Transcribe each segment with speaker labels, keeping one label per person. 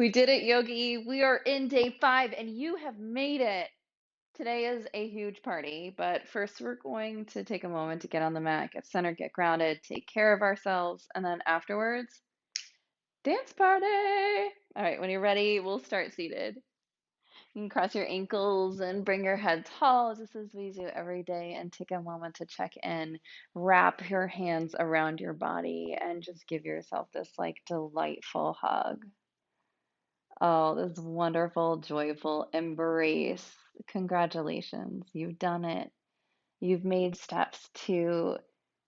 Speaker 1: We did it, Yogi. We are in day 5 and you have made it. Today is a huge party, but first we're going to take a moment to get on the mat, get centered, get grounded, take care of ourselves, and then afterwards, dance party. All right, when you're ready, we'll start seated. You can cross your ankles and bring your head tall, just as we do every day, and take a moment to check in. Wrap your hands around your body and just give yourself this like delightful hug. Oh, this wonderful, joyful embrace. Congratulations. You've done it. You've made steps to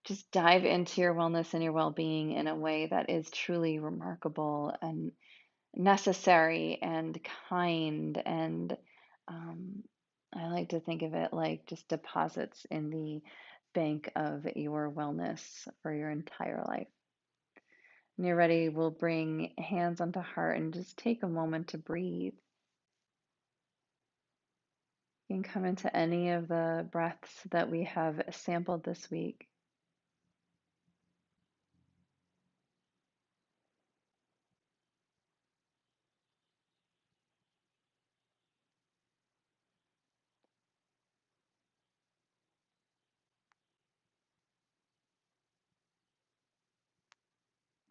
Speaker 1: just dive into your wellness and your well-being in a way that is truly remarkable and necessary and kind. And um, I like to think of it like just deposits in the bank of your wellness for your entire life. When you're ready, we'll bring hands onto heart and just take a moment to breathe. You can come into any of the breaths that we have sampled this week.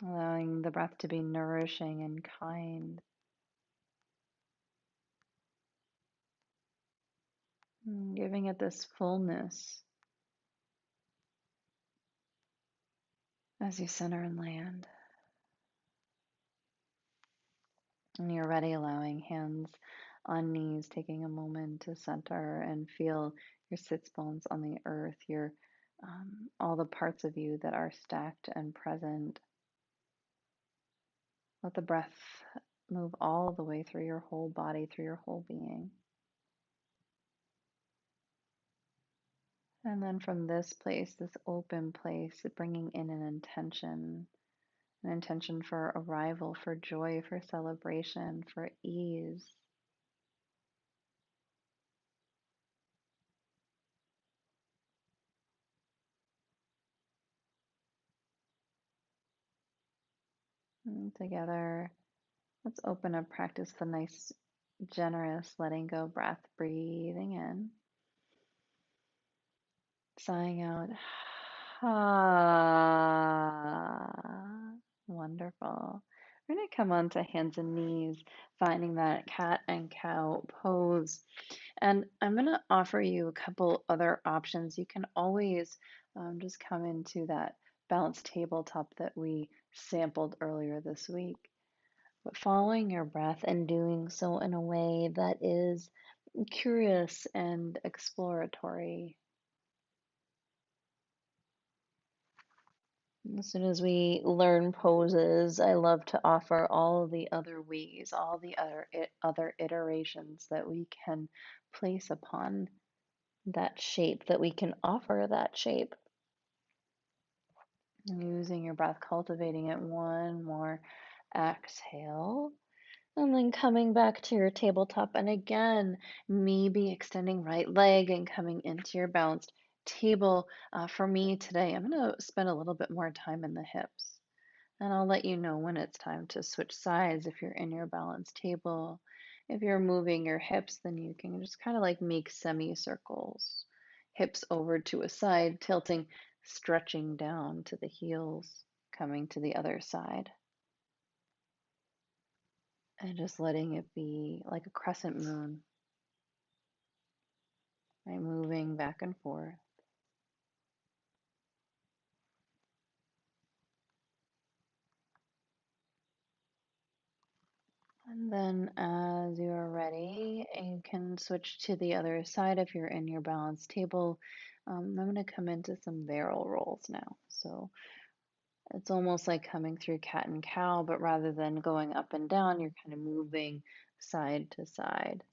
Speaker 1: Allowing the breath to be nourishing and kind, and giving it this fullness as you center and land. When you're ready, allowing hands on knees, taking a moment to center and feel your sits bones on the earth, your all the parts of you that are stacked and present. Let the breath move all the way through your whole body, through your whole being. And then from this place, this open place, bringing in an intention for arrival, for joy, for celebration, for ease. And together, let's open up, practice the nice, generous letting go breath, breathing in, sighing out. Ah, wonderful. We're going to come onto hands and knees, finding that cat and cow pose. And I'm going to offer you a couple other options. You can always just come into that balanced tabletop that we sampled earlier this week. But following your breath and doing so in a way that is curious and exploratory. As soon as we learn poses, I love to offer all the other ways, all the other iterations that we can place upon that shape, that we can offer that shape. Using your breath, cultivating it. One more exhale. And then coming back to your tabletop. And again, maybe extending right leg and coming into your balanced table. For me today, I'm going to spend a little bit more time in the hips. And I'll let you know when it's time to switch sides if you're in your balanced table. If you're moving your hips, then you can just kind of like make semicircles. Hips over to a side, tilting, stretching down to the heels, coming to the other side. And just letting it be like a crescent moon, right? Moving back and forth. And then as you are ready, you can switch to the other side if you're in your balanced table. I'm going to come into some barrel rolls now. So it's almost like coming through cat and cow, but rather than going up and down, you're kind of moving side to side.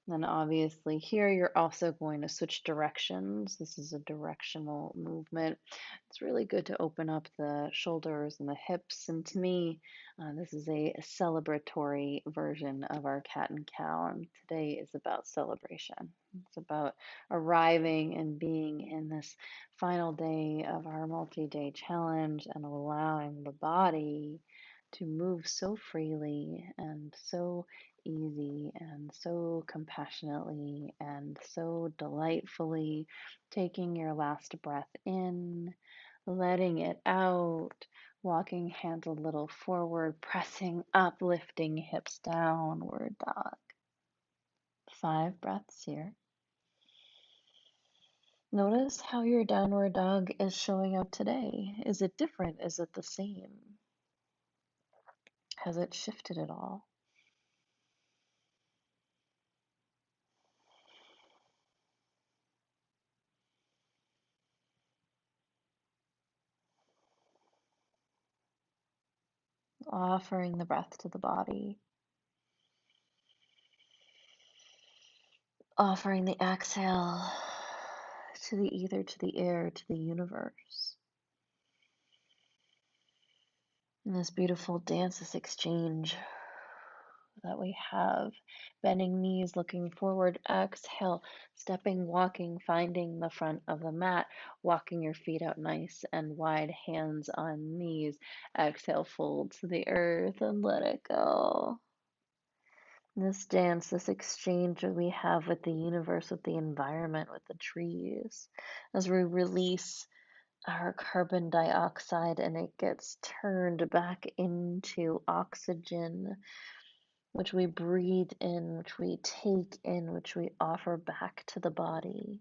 Speaker 1: Then obviously here you're also going to switch directions. This is a directional movement. It's really good to open up the shoulders and the hips. And to me, this is a celebratory version of our cat and cow. And today is about celebration. It's about arriving and being in this final day of our multi-day challenge and allowing the body to move so freely and so easy and so compassionately and so delightfully, taking your last breath in, letting it out, walking hands a little forward, pressing up, lifting hips downward dog. 5 breaths here. Notice how your downward dog is showing up today. Is it different? Is it the same? Has it shifted at all? Offering the breath to the body, offering the exhale to the ether, to the air, to the universe. And this beautiful dance, this exchange that we have. Bending knees, looking forward, exhale, stepping, walking, finding the front of the mat, walking your feet out nice and wide, hands on knees. Exhale, fold to the earth and let it go. This dance, this exchange that we have with the universe, with the environment, with the trees, as we release our carbon dioxide and it gets turned back into oxygen, which we breathe in, which we take in, which we offer back to the body.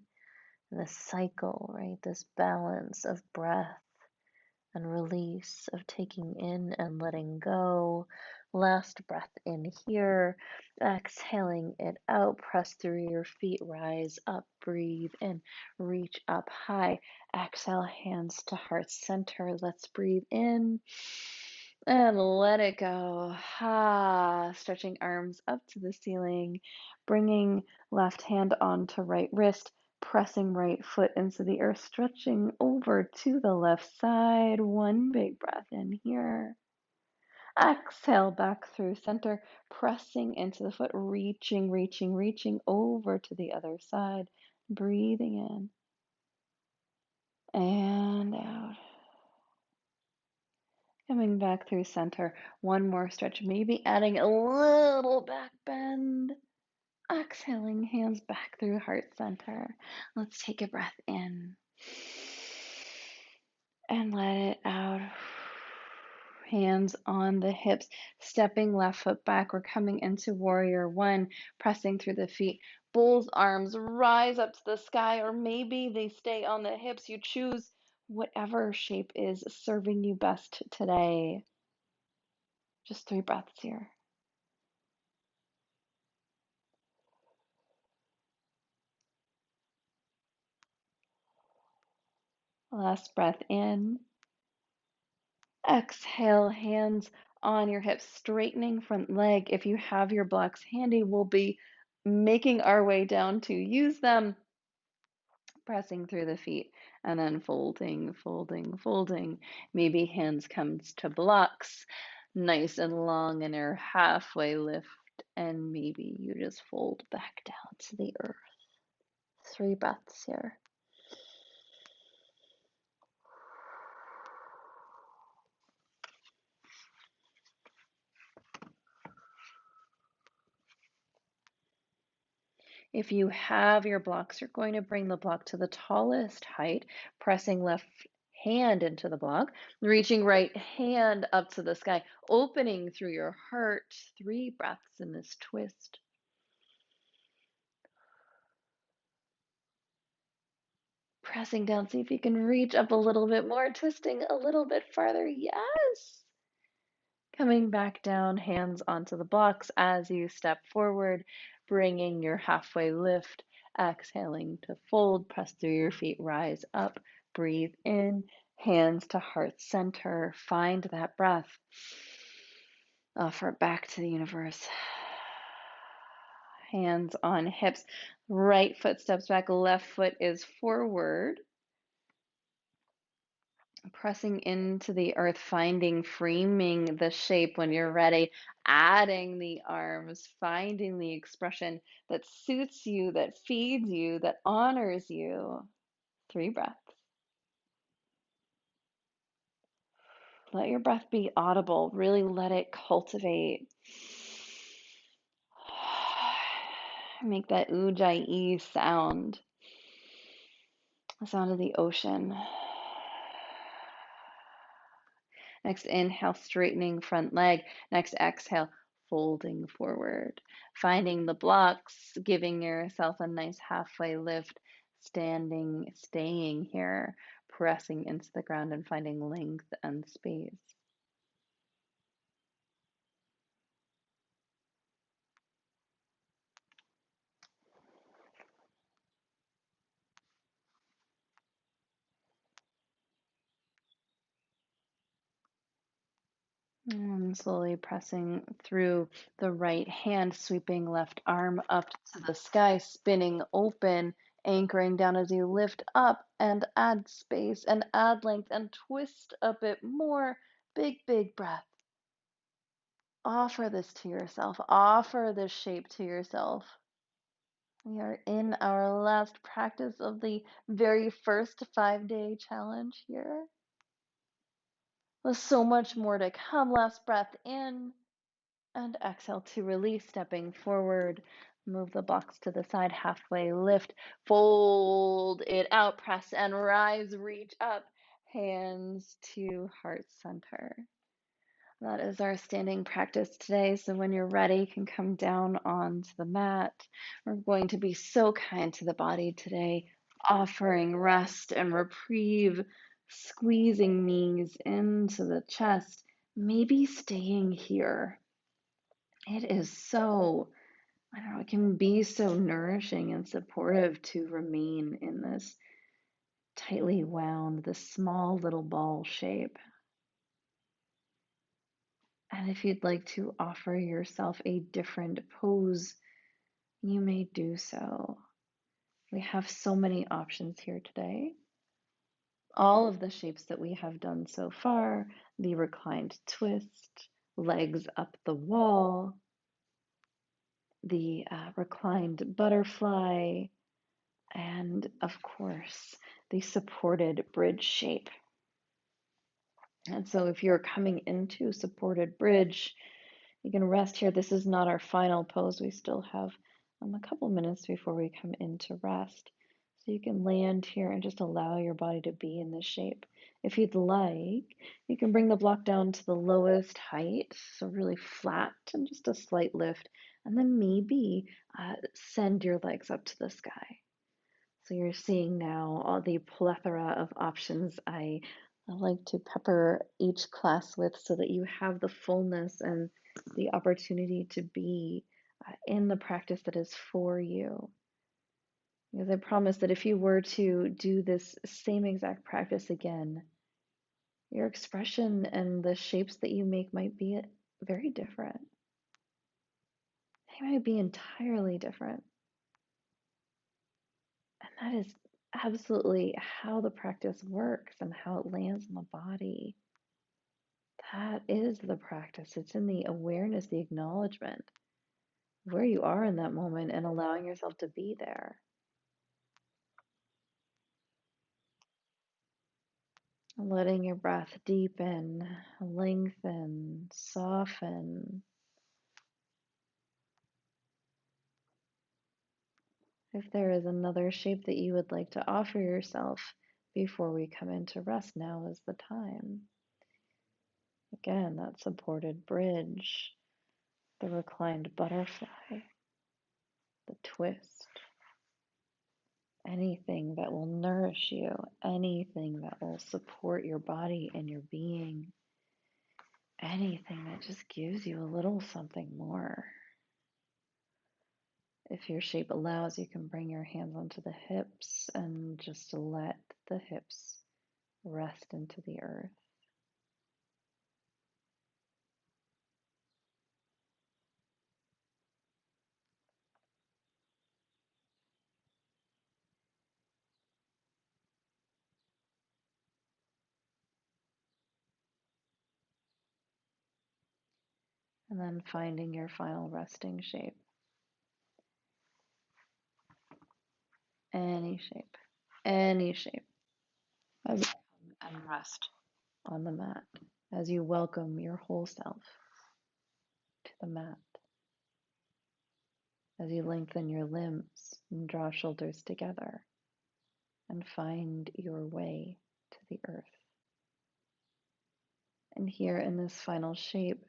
Speaker 1: And this cycle, right? This balance of breath and release, of taking in and letting go. Last breath in here, exhaling it out, press through your feet, rise up, breathe in, reach up high, exhale, hands to heart center. Let's breathe in and let it go. Stretching arms up to the ceiling, bringing left hand onto right wrist, pressing right foot into the earth, stretching over to the left side. One big breath in here. Exhale back through center, pressing into the foot, reaching, reaching, reaching over to the other side. Breathing in and out. Coming back through center. One more stretch, maybe adding a little back bend. Exhaling, hands back through heart center. Let's take a breath in and let it out. Hands on the hips, stepping left foot back. We're coming into warrior one, pressing through the feet. Bull's arms rise up to the sky, or maybe they stay on the hips. You choose whatever shape is serving you best today. Just 3 breaths here. Last breath in. Exhale, hands on your hips, straightening front leg. If you have your blocks handy, we'll be making our way down to use them, pressing through the feet, and then folding, folding, folding. Maybe hands comes to blocks, nice and long, and your halfway lift, and maybe you just fold back down to the earth. 3 breaths here. If you have your blocks, you're going to bring the block to the tallest height, pressing left hand into the block, reaching right hand up to the sky, opening through your heart. 3 breaths in this twist. Pressing down, see if you can reach up a little bit more, twisting a little bit farther. Yes. Coming back down, hands onto the blocks as you step forward, bringing your halfway lift, exhaling to fold, press through your feet, rise up, breathe in, hands to heart center, find that breath, offer it back to the universe. Hands on hips, right foot steps back, left foot is forward. Pressing into the earth, finding, framing the shape when you're ready, adding the arms, finding the expression that suits you, that feeds you, that honors you. 3 breaths. Let your breath be audible. Really let it cultivate. Make that ujjayi sound, the sound of the ocean. Next inhale, straightening front leg. Next exhale, folding forward. Finding the blocks, giving yourself a nice halfway lift, standing, staying here, pressing into the ground and finding length and space. And slowly pressing through the right hand, sweeping left arm up to the sky, spinning open, anchoring down as you lift up and add space and add length and twist a bit more. Big, big breath. Offer this to yourself. Offer this shape to yourself. We are in our last practice of the very first 5-day challenge here. There's so much more to come. Last breath in. And exhale to release, stepping forward. Move the blocks to the side, halfway lift, fold it out, press and rise, reach up, hands to heart center. That is our standing practice today. So when you're ready, you can come down onto the mat. We're going to be so kind to the body today, offering rest and reprieve, squeezing knees into the chest, maybe staying here. It is so, I don't know, it can be so nourishing and supportive to remain in this tightly wound, this small little ball shape. And if you'd like to offer yourself a different pose, you may do so. We have so many options here today. All of the shapes that we have done so far, the reclined twist, legs up the wall, the reclined butterfly, and of course, the supported bridge shape. And so if you're coming into supported bridge, you can rest here. This is not our final pose. We still have a couple minutes before we come into rest. So you can land here and just allow your body to be in this shape. If you'd like, you can bring the block down to the lowest height, so really flat and just a slight lift, and then maybe send your legs up to the sky. So you're seeing now all the plethora of options I like to pepper each class with so that you have the fullness and the opportunity to be in the practice that is for you. Because I promise that if you were to do this same exact practice again, your expression and the shapes that you make might be very different. They might be entirely different. And that is absolutely how the practice works and how it lands in the body. That is the practice. It's in the awareness, the acknowledgement of where you are in that moment and allowing yourself to be there. Letting your breath deepen, lengthen, soften. If there is another shape that you would like to offer yourself before we come into rest, now is the time. Again, that supported bridge, the reclined butterfly, the twist, anything that will nourish you, anything that will support your body and your being, anything that just gives you a little something more. If your shape allows, you can bring your hands onto the hips and just let the hips rest into the earth. And then finding your final resting shape. Any shape, any shape. As you come and rest on the mat as you welcome your whole self to the mat, as you lengthen your limbs and draw shoulders together and find your way to the earth. And here in this final shape,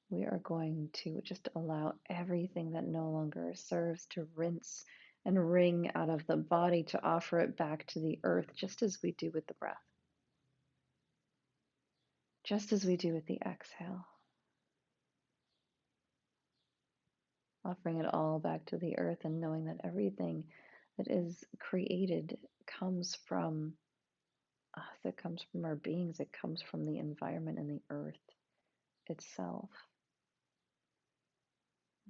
Speaker 1: we are going to just allow everything that no longer serves to rinse and wring out of the body, to offer it back to the earth, just as we do with the breath, just as we do with the exhale, offering it all back to the earth and knowing that everything that is created comes from us, it comes from our beings, it comes from the environment and the earth itself.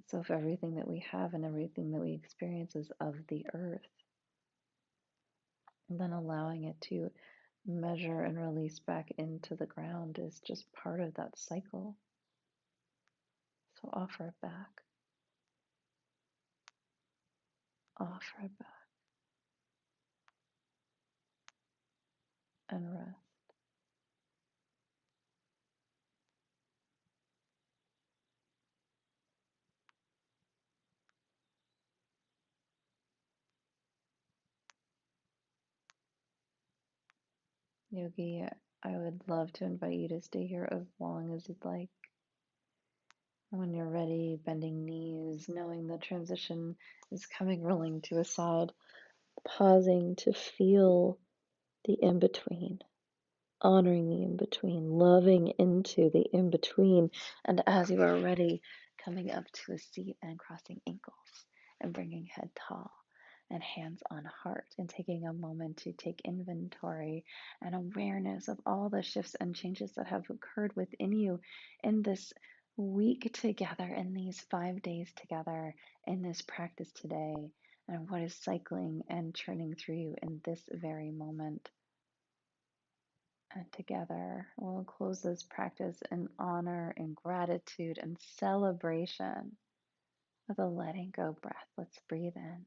Speaker 1: So if everything that we have and everything that we experience is of the earth, and then allowing it to measure and release back into the ground is just part of that cycle. So offer it back, offer it back, and rest. Yogi, I would love to invite you to stay here as long as you'd like. When you're ready, bending knees, knowing the transition is coming, rolling to a side, pausing to feel the in-between, honoring the in-between, loving into the in-between, and as you are ready, coming up to a seat and crossing ankles and bringing head tall and hands on heart, and taking a moment to take inventory and awareness of all the shifts and changes that have occurred within you in this week together, in these 5 days together, in this practice today, and what is cycling and churning through you in this very moment. And together, we'll close this practice in honor and gratitude and celebration with a letting go breath. Let's breathe in.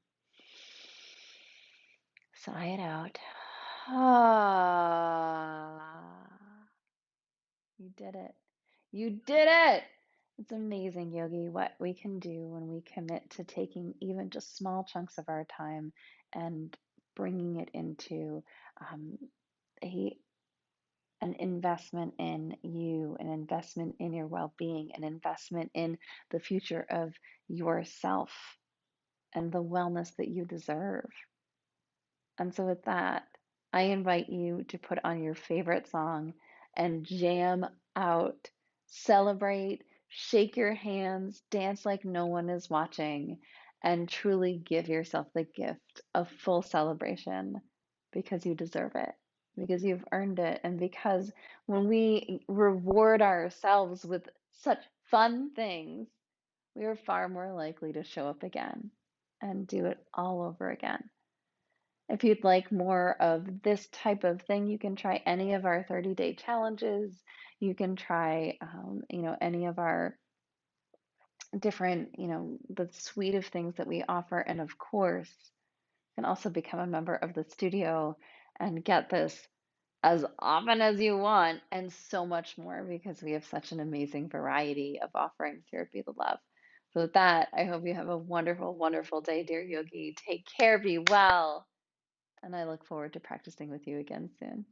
Speaker 1: Sigh it out. Ah, you did it. You did it. It's amazing, Yogi, what we can do when we commit to taking even just small chunks of our time and bringing it into um, a an investment in you, an investment in your well-being, an investment in the future of yourself and the wellness that you deserve. And so, with that, I invite you to put on your favorite song and jam out, celebrate, shake your hands, dance like no one is watching, and truly give yourself the gift of full celebration because you deserve it, because you've earned it, and because when we reward ourselves with such fun things, we are far more likely to show up again and do it all over again. If you'd like more of this type of thing, you can try any of our 30-day challenges. You can try, any of our different, the suite of things that we offer. And of course, you can also become a member of the studio and get this as often as you want and so much more, because we have such an amazing variety of offerings here at Be the Love. So with that, I hope you have a wonderful, wonderful day, dear Yogi. Take care, be well. And I look forward to practicing with you again soon.